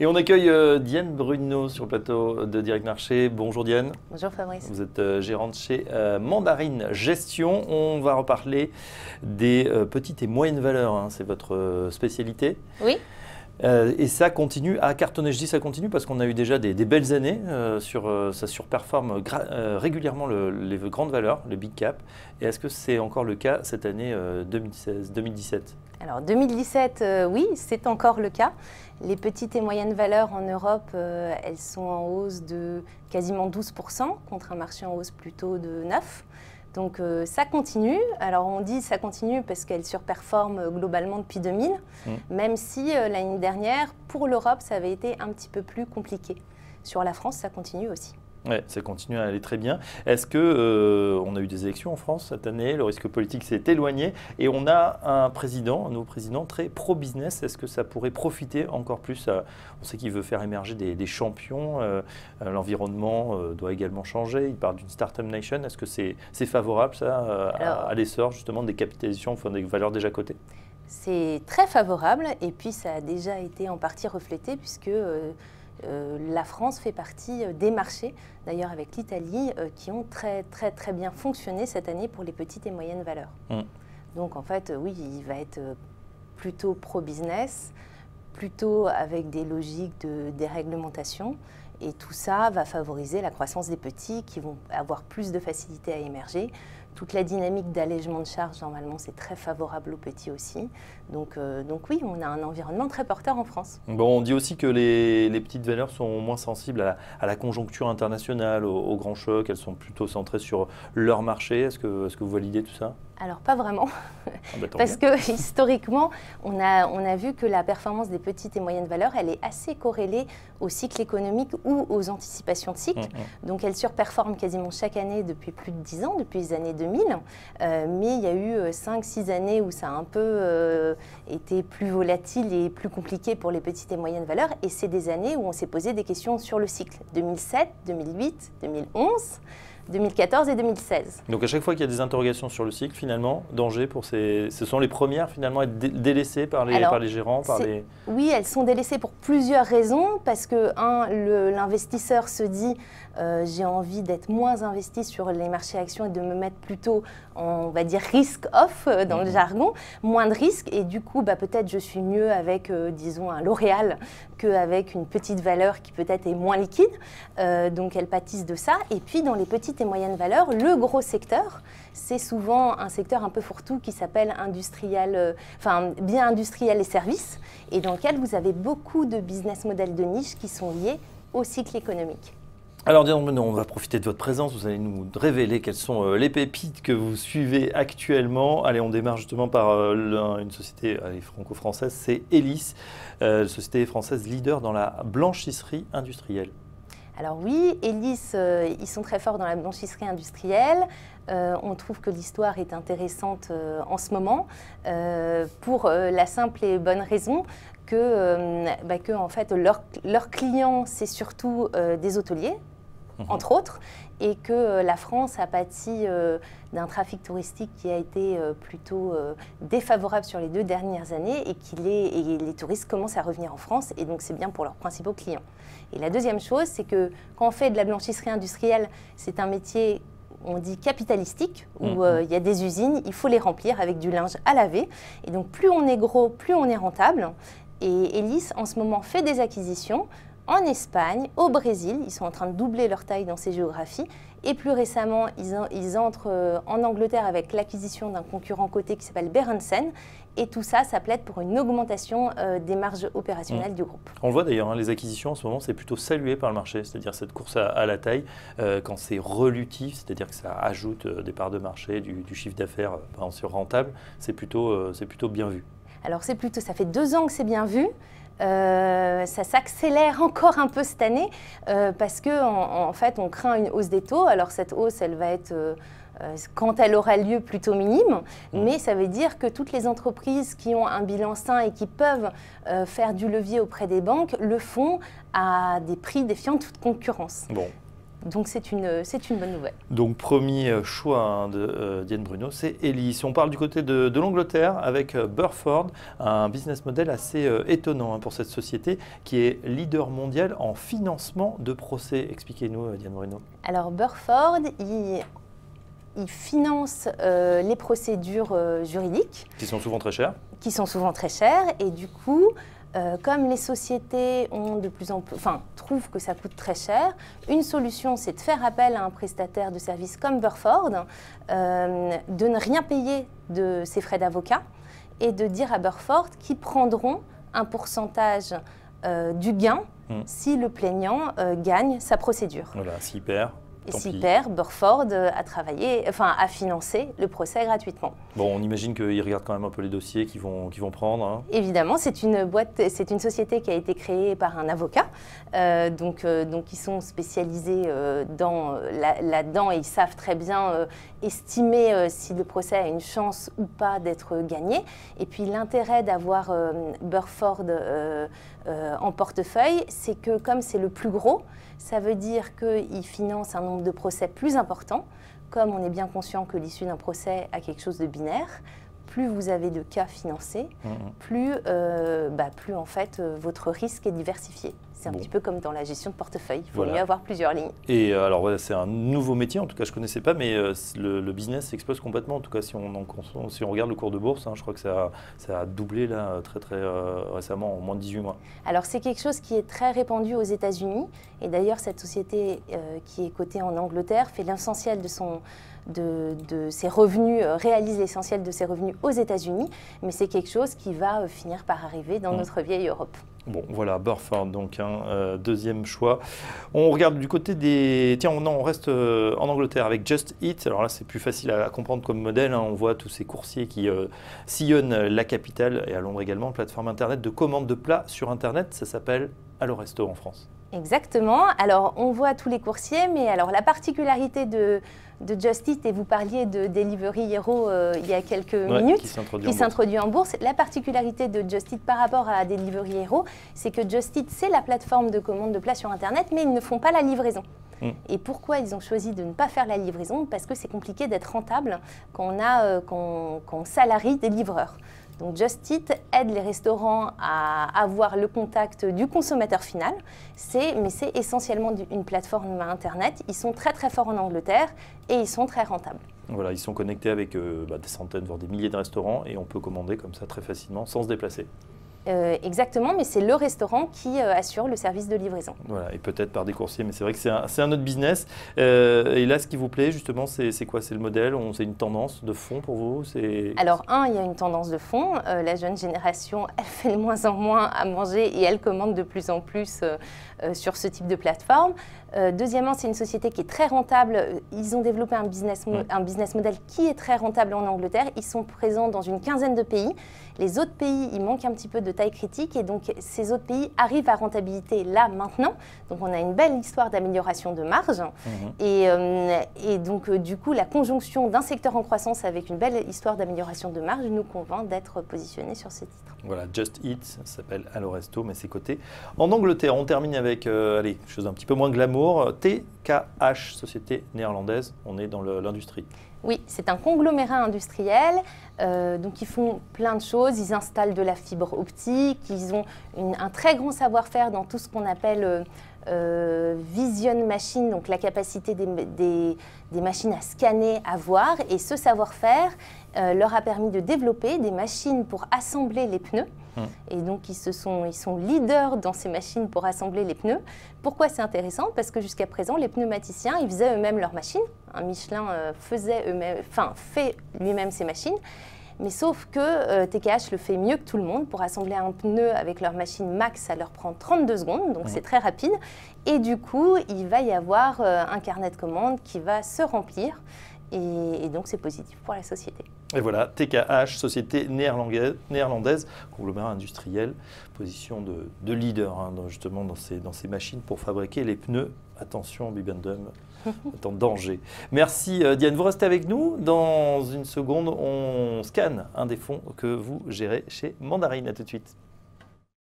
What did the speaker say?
Et on accueille Diane Bruno sur le plateau de Direct Marché. Bonjour Diane. Bonjour Fabrice. Vous êtes gérante chez Mandarine Gestion. On va reparler des petites et moyennes valeurs, hein. C'est votre spécialité. Oui. Et ça continue à cartonner. Je dis ça continue parce qu'on a eu déjà des belles années. Ça surperforme régulièrement les grandes valeurs, les big cap. Et est-ce que c'est encore le cas cette année 2016-2017 ? Alors 2017, oui, c'est encore le cas. Les petites et moyennes valeurs en Europe, elles sont en hausse de quasiment 12% contre un marché en hausse plutôt de 9%. Donc ça continue. Alors on dit ça continue parce qu'elle surperforme globalement depuis 2000, même si l'année dernière, pour l'Europe, ça avait été un petit peu plus compliqué. Sur la France, ça continue aussi. Oui, ça continue à aller très bien. Est-ce qu'on a eu des élections en France cette année? Le risque politique s'est éloigné et on a un nouveau président très pro-business. Est-ce que ça pourrait profiter encore plus on sait qu'il veut faire émerger des champions. L'environnement doit également changer. Il parle d'une Startup Nation. Est-ce que c'est favorable ça à l'essor justement des capitalisations, enfin, des valeurs déjà cotées? C'est très favorable et puis ça a déjà été en partie reflété puisque la France fait partie des marchés, d'ailleurs avec l'Italie, qui ont très bien fonctionné cette année pour les petites et moyennes valeurs. Donc en fait, oui, il va être plutôt pro-business, plutôt avec des logiques de déréglementation. Et tout ça va favoriser la croissance des petits qui vont avoir plus de facilité à émerger. Toute la dynamique d'allègement de charges, normalement, c'est très favorable aux petits aussi. Donc oui, on a un environnement très porteur en France. Bon, on dit aussi que les petites valeurs sont moins sensibles à la conjoncture internationale, aux grands chocs. Elles sont plutôt centrées sur leur marché. Est-ce que vous validez tout ça? Alors pas vraiment, parce que historiquement, on a vu que la performance des petites et moyennes valeurs, elle est assez corrélée au cycle économique ou aux anticipations de cycle. Donc elle surperforme quasiment chaque année depuis plus de 10 ans, depuis les années 2000. Mais il y a eu 5-6 années où ça a un peu été plus volatile et plus compliqué pour les petites et moyennes valeurs. Et c'est des années où on s'est posé des questions sur le cycle. 2007, 2008, 2011... 2014 et 2016. Donc à chaque fois qu'il y a des interrogations sur le cycle, finalement, danger pour ce sont les premières finalement à être délaissées par les gérants, Oui, elles sont délaissées pour plusieurs raisons, parce que l'investisseur se dit j'ai envie d'être moins investi sur les marchés actions et de me mettre plutôt, on va dire, risk-off dans le jargon, moins de risques, et du coup, peut-être je suis mieux avec, disons, un L'Oréal qu'avec une petite valeur qui peut-être est moins liquide, donc elles pâtissent de ça. Et puis dans les petites et moyennes valeurs, le gros secteur, c'est souvent un secteur un peu fourre-tout qui s'appelle industriel, bien industriel et services, et dans lequel vous avez beaucoup de business models de niche qui sont liés au cycle économique. Alors Diane, on va profiter de votre présence, vous allez nous révéler quelles sont les pépites que vous suivez actuellement. Allez, on démarre justement par une société franco-française, c'est Elis, société française leader dans la blanchisserie industrielle. Alors oui, Elis, ils sont très forts dans la blanchisserie industrielle. On trouve que l'histoire est intéressante en ce moment pour la simple et bonne raison que en fait, leurs clients, c'est surtout des hôteliers, entre autres, et que la France a pâti d'un trafic touristique qui a été plutôt défavorable sur les 2 dernières années et les touristes commencent à revenir en France, et donc c'est bien pour leurs principaux clients. Et la deuxième chose, c'est que quand on fait de la blanchisserie industrielle, c'est un métier, on dit capitalistique, où il y a des usines, il faut les remplir avec du linge à laver, et donc plus on est gros, plus on est rentable. Et Elis, en ce moment, fait des acquisitions en Espagne, au Brésil. Ils sont en train de doubler leur taille dans ces géographies. Et plus récemment, ils entrent en Angleterre avec l'acquisition d'un concurrent coté qui s'appelle Berendsen. Et tout ça, ça plaide pour une augmentation des marges opérationnelles du groupe. On le voit d'ailleurs, les acquisitions en ce moment, c'est plutôt salué par le marché. C'est-à-dire cette course à la taille, quand c'est relutif, c'est-à-dire que ça ajoute des parts de marché, du chiffre d'affaires sur rentable, c'est plutôt bien vu. Alors ça fait 2 ans que c'est bien vu. Ça s'accélère encore un peu cette année parce qu'en fait, on craint une hausse des taux. Alors cette hausse, elle va être, quand elle aura lieu, plutôt minime. Mais ça veut dire que toutes les entreprises qui ont un bilan sain et qui peuvent faire du levier auprès des banques le font à des prix défiant toute concurrence. Bon. Donc c'est une bonne nouvelle. Donc premier choix de Diane Bruno, c'est Elis. On parle du côté de l'Angleterre avec Burford, un business model assez étonnant pour cette société qui est leader mondial en financement de procès. Expliquez-nous Diane Bruno. Alors Burford, il finance les procédures juridiques. Qui sont souvent très chères. Qui sont souvent très chères et du coup, comme les sociétés ont de plus en plus, trouvent que ça coûte très cher, une solution c'est de faire appel à un prestataire de services comme Burford, de ne rien payer de ses frais d'avocat et de dire à Burford qu'ils prendront un pourcentage du gain si le plaignant gagne sa procédure. Voilà, s'il perd. Et s'il perd, Burford a financé le procès gratuitement. Bon, on imagine qu'ils regardent quand même un peu les dossiers qu'ils vont prendre. Hein. Évidemment, c'est une société qui a été créée par un avocat. Donc ils sont spécialisés là-dedans et ils savent très bien estimer si le procès a une chance ou pas d'être gagné. Et puis l'intérêt d'avoir Burford en portefeuille, c'est que comme c'est le plus gros, ça veut dire qu'il finance un nombre de procès plus important. Comme on est bien conscient que l'issue d'un procès a quelque chose de binaire, plus vous avez de cas financés, plus en fait votre risque est diversifié. C'est un petit peu comme dans la gestion de portefeuille. Il faut mieux avoir plusieurs lignes. Et alors voilà, c'est un nouveau métier, en tout cas je ne connaissais pas, mais le business explose complètement. En tout cas, si on regarde le cours de bourse, je crois que ça a doublé là, très récemment, en moins de 18 mois. Alors c'est quelque chose qui est très répandu aux États-Unis. Et d'ailleurs, cette société qui est cotée en Angleterre fait l'essentiel de ses revenus, réalise l'essentiel de ses revenus aux États-Unis. Mais c'est quelque chose qui va finir par arriver dans notre vieille Europe. Bon, voilà, Burford, donc un deuxième choix. On regarde du côté des... Tiens, on reste en Angleterre avec Just Eat. Alors là, c'est plus facile à comprendre comme modèle. On voit tous ces coursiers qui sillonnent la capitale et à Londres également, plateforme Internet de commande de plats sur Internet. Ça s'appelle Allo Resto en France. Exactement. Alors, on voit tous les coursiers, mais alors la particularité de Just Eat, et vous parliez de Delivery Hero il y a quelques minutes, qui s'introduit en bourse. La particularité de Just Eat par rapport à Delivery Hero, c'est que Just Eat, c'est la plateforme de commande de plats sur Internet, mais ils ne font pas la livraison. Et pourquoi ils ont choisi de ne pas faire la livraison? Parce que c'est compliqué d'être rentable quand on salarie des livreurs. Donc Just Eat aide les restaurants à avoir le contact du consommateur final, mais c'est essentiellement une plateforme Internet. Ils sont très très forts en Angleterre et ils sont très rentables. Voilà, ils sont connectés avec des centaines, voire des milliers de restaurants et on peut commander comme ça très facilement sans se déplacer. Exactement, mais c'est le restaurant qui assure le service de livraison. Voilà, et peut-être par des coursiers, mais c'est vrai que c'est un autre business. Et là, ce qui vous plaît, justement, c'est quoi? C'est le modèle? C'est une tendance de fond pour vous? Alors, il y a une tendance de fond. La jeune génération, elle fait de moins en moins à manger et elle commande de plus en plus sur ce type de plateforme. Deuxièmement, c'est une société qui est très rentable. Ils ont développé un business model qui est très rentable en Angleterre. Ils sont présents dans une quinzaine de pays. Les autres pays, il manque un petit peu de taille critique et donc ces autres pays arrivent à rentabilité là, maintenant. Donc on a une belle histoire d'amélioration de marge. Et donc du coup, la conjonction d'un secteur en croissance avec une belle histoire d'amélioration de marge nous convainc d'être positionné sur ces titres. Voilà, Just Eat, ça s'appelle Allo Resto, mais c'est coté en Angleterre. On termine avec quelque chose d'un petit peu moins glamour. TKH, société néerlandaise, on est dans l'industrie. Oui, c'est un conglomérat industriel, donc ils font plein de choses, ils installent de la fibre optique, ils ont un très grand savoir-faire dans tout ce qu'on appelle vision machine, donc la capacité des machines à scanner, à voir, et ce savoir-faire leur a permis de développer des machines pour assembler les pneus. Et donc ils sont leaders dans ces machines pour assembler les pneus. Pourquoi c'est intéressant? Parce que jusqu'à présent, les pneumatiциens, ils faisaient eux-mêmes leurs machines. Michelin fait lui-même ses machines. Mais sauf que TKH le fait mieux que tout le monde. Pour assembler un pneu avec leur machine max, ça leur prend 32 secondes, donc c'est très rapide. Et du coup, il va y avoir un carnet de commandes qui va se remplir. Et donc, c'est positif pour la société. Et voilà, TKH, société néerlandaise, conglomérat industriel, position de leader justement dans ces machines pour fabriquer les pneus. Attention, Bibendum est en danger. Merci Diane, vous restez avec nous. Dans une seconde, on scanne un des fonds que vous gérez chez Mandarine. À tout de suite.